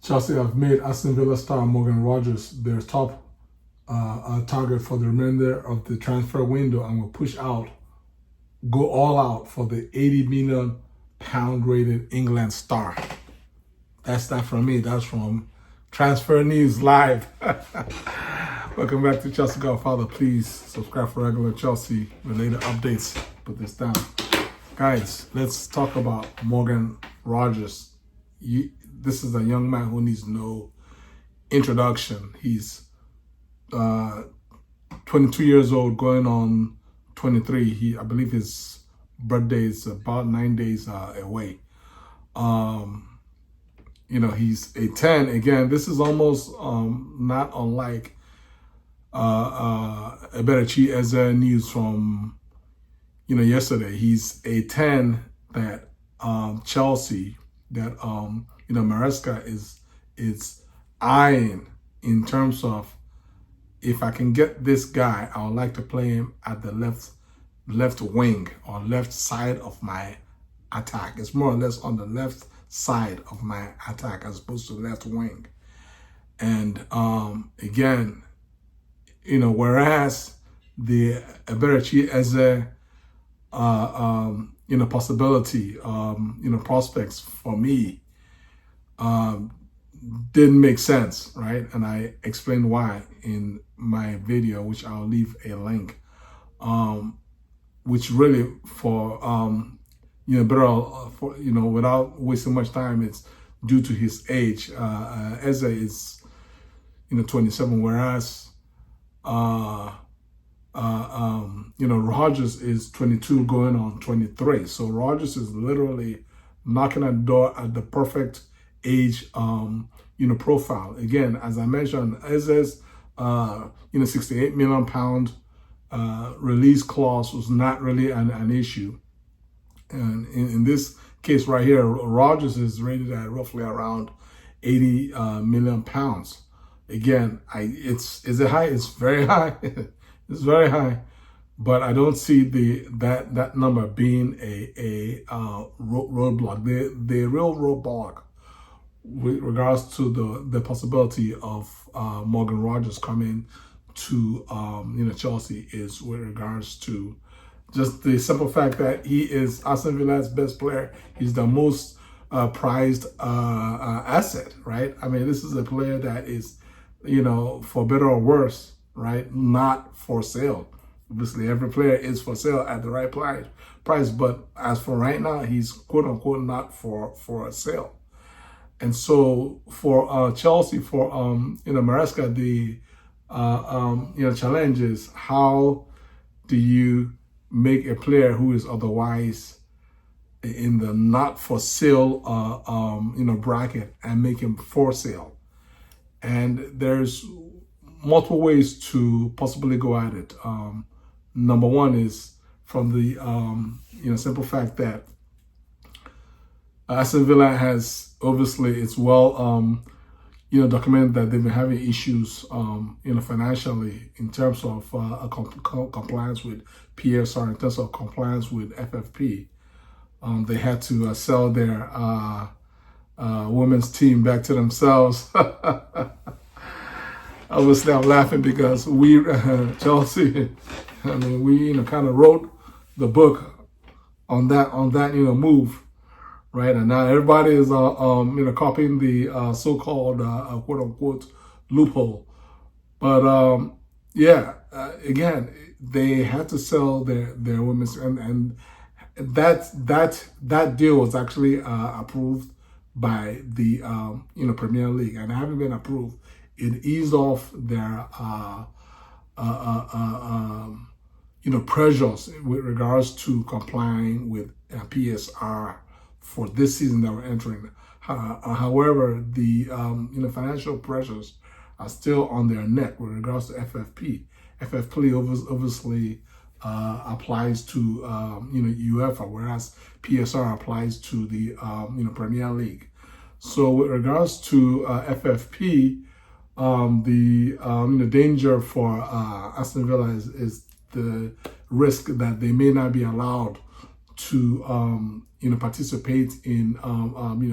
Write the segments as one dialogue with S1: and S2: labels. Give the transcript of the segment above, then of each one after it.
S1: Chelsea have made Aston Villa star Morgan Rogers their top target for the remainder of the transfer window and will go all out for the £80 million rated England star. That's not from me, that's from Transfer News Live. Welcome back to Chelsea Godfather. Please subscribe for regular Chelsea related updates. Put this down. Guys, let's talk about Morgan Rogers. This is a young man who needs no introduction. He's 22 years old, going on 23. I believe his birthday is about 9 days away. He's a 10. Again, this is almost not unlike Eberechi Eze news from yesterday. He's a 10 that Chelsea, that Maresca is eyeing in terms of, if I can get this guy, I would like to play him at the left wing or left side of my attack. It's more or less on the left side of my attack as opposed to left wing. And again, whereas the Eberechi Eze possibility, prospects for me didn't make sense, right? And I explained why in my video, which I'll leave a link, which really for without wasting much time, it's due to his age. Eze is 27, whereas Rogers is 22 going on 23. So Rogers is literally knocking at the door at the perfect age profile. Again, as I mentioned, Eze's £68 million release clause was not really an issue. And in this case right here, Rogers is rated at roughly around £80 million. Again, is it high? It's very high. It's very high, but I don't see that number being a roadblock. The real roadblock with regards to the possibility of Morgan Rogers coming to Chelsea is with regards to just the simple fact that he is Aston Villa's best player. He's the most prized asset, right? I mean, this is a player that is, for better or worse, right, not for sale. Obviously, every player is for sale at the right price, but as for right now, he's quote unquote not for a sale. And so for Chelsea, for Maresca, the challenge is, how do you make a player who is otherwise in the not for sale bracket and make him for sale? And there's multiple ways to possibly go at it. Number one is from the simple fact that Aston Villa has, obviously, it's well documented that they've been having issues financially in terms of compliance with PSR, in terms of compliance with FFP. They had to sell their women's team back to themselves. Obviously, I'm laughing because we, Chelsea, I mean, we kind of wrote the book on that move, right? And now everybody is copying the so-called quote unquote loophole. But again, they had to sell their women's, and that deal was actually approved by the Premier League, and having been approved, it eased off their pressures with regards to complying with PSR for this season that we're entering. However, the financial pressures are still on their neck with regards to FFP. FFP obviously applies to UEFA, whereas PSR applies to the Premier League. So with regards to FFP, the danger for Aston Villa is the risk that they may not be allowed to participate in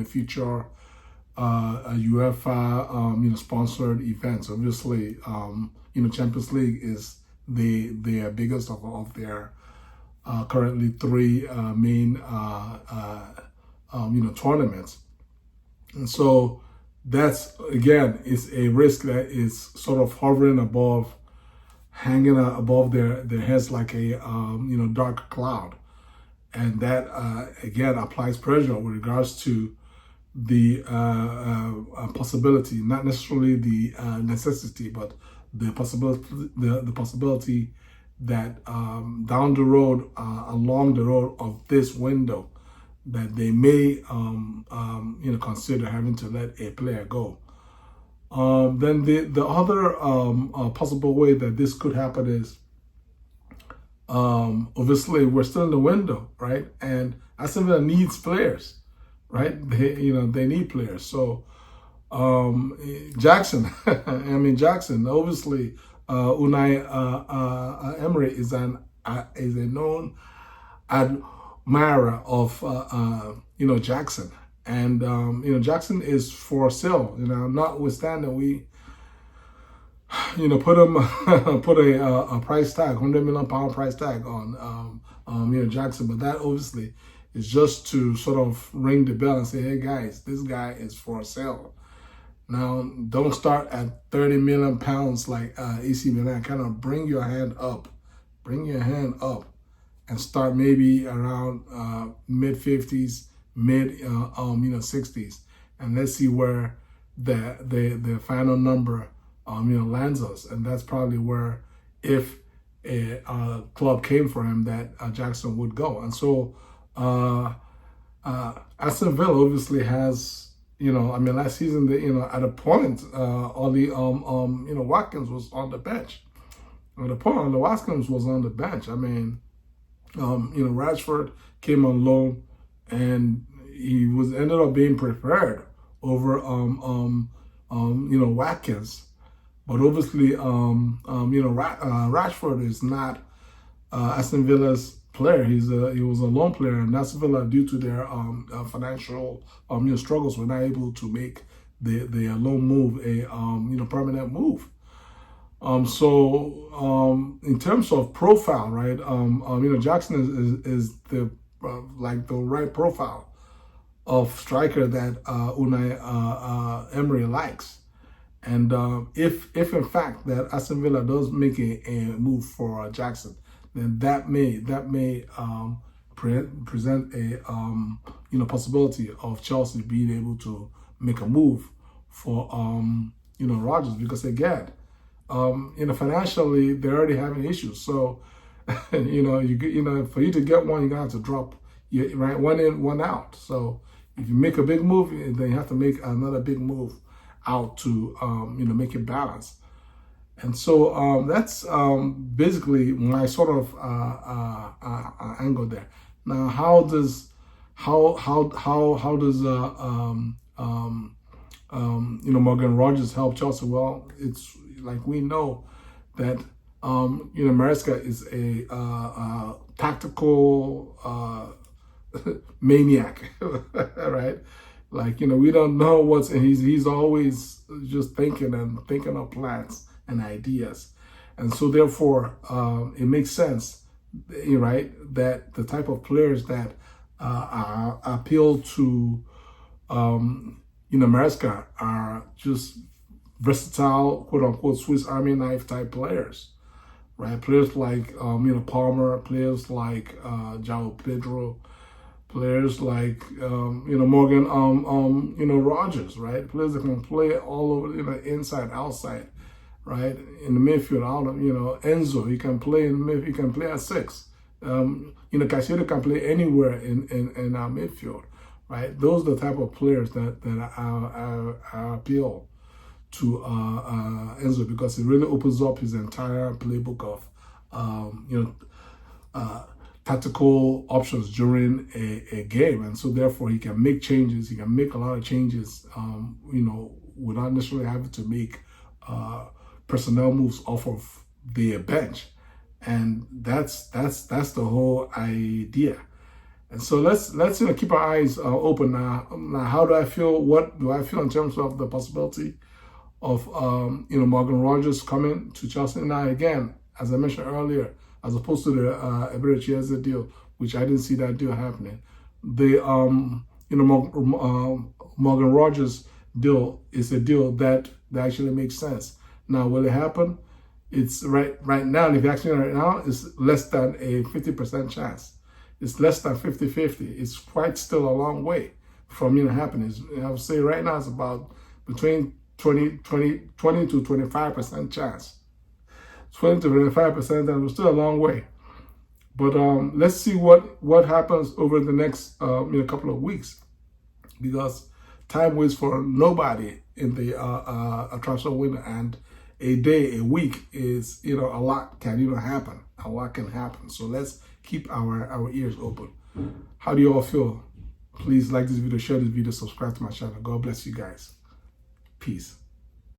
S1: future a UEFA sponsored events. Obviously, Champions League is their biggest of their currently three main tournaments. And so that's, again, is a risk that is sort of hovering above, hanging above their heads like a dark cloud. And that again applies pressure with regards to the possibility, not necessarily the necessity, but the possibility that down the road, along the road of this window, that they may consider having to let a player go. Then the other possible way that this could happen is, obviously we're still in the window, right? And Aston Villa needs players, right? They need players. So Jackson, Jackson. Obviously, Unai Emery is a known admirer of Jackson, and Jackson is for sale. Notwithstanding we put a price tag, £100 million price tag on Jackson, but that obviously is just to sort of ring the bell and say, hey guys, this guy is for sale. Now, don't start at £30 million like AC Milan. Kind of bring your hand up, and start maybe around mid 50s, mid 60s, and let's see where the final number lands us. And that's probably where, if a club came for him, that Jackson would go. And so Aston Villa obviously has, last season, at a point, Ollie Watkins was on the bench. At a point, Ollie Watkins was on the bench. Rashford came on loan, and he ended up being preferred over Watkins. But obviously, Rashford is not Aston Villa's player. He was a loan player, and Aston Villa, due to their financial struggles, were not able to make their loan move a permanent move. So in terms of profile, right? Jackson is the the right profile of striker that Unai Emery likes. And if in fact that Aston Villa does make a move for Jackson, then that may present a possibility of Chelsea being able to make a move for Rodgers, because again, financially they're already having issues. So for you to get one, you're gonna have to drop one in, one out. So if you make a big move, then you have to make another big move out to make it balance. And so that's basically my sort of angle there. Now, how does Morgan Rodgers help Chelsea? Well, it's like we know that Maresca is a tactical maniac, right? We don't know what's, and he's always just thinking of plans and ideas. And so therefore, it makes sense, right, that the type of players that appeal to Maresca are just versatile, quote unquote, Swiss Army knife type players, right? Players like Palmer, players like João Pedro, players like Morgan Rodgers, right? Players that can play all over, inside, outside, right? In the midfield, Enzo, he can play in the midfield, he can play at 6. Caicedo can play anywhere in our midfield, right? Those are the type of players that appeal to Enzo, because it really opens up his entire playbook of tactical options during a game. And so therefore he can make changes, he can make a lot of changes without necessarily having to make personnel moves off of the bench. And that's the whole idea. And so let's keep our eyes open now. Now, how do I feel? What do I feel in terms of the possibility of Morgan Rogers coming to Chelsea? Now, again, as I mentioned earlier, as opposed to the Eberechi Chiesa deal, which I didn't see that deal happening, the Morgan Rogers deal is a deal that actually makes sense. Now, will it happen? It's right now, and if you ask me right now, it's less than a 50% chance. It's less than 50-50. It's quite still a long way from happening. I would say right now it's about between 20 to 25% chance. 20 to 25%, and it's still a long way. But let's see what happens over the next couple of weeks, because time waits for nobody in the transfer window, and a day, a week is a lot can happen. A lot can happen. So let's keep our ears open. How do you all feel? Please like this video, share this video, subscribe to my channel. God bless you guys. Peace.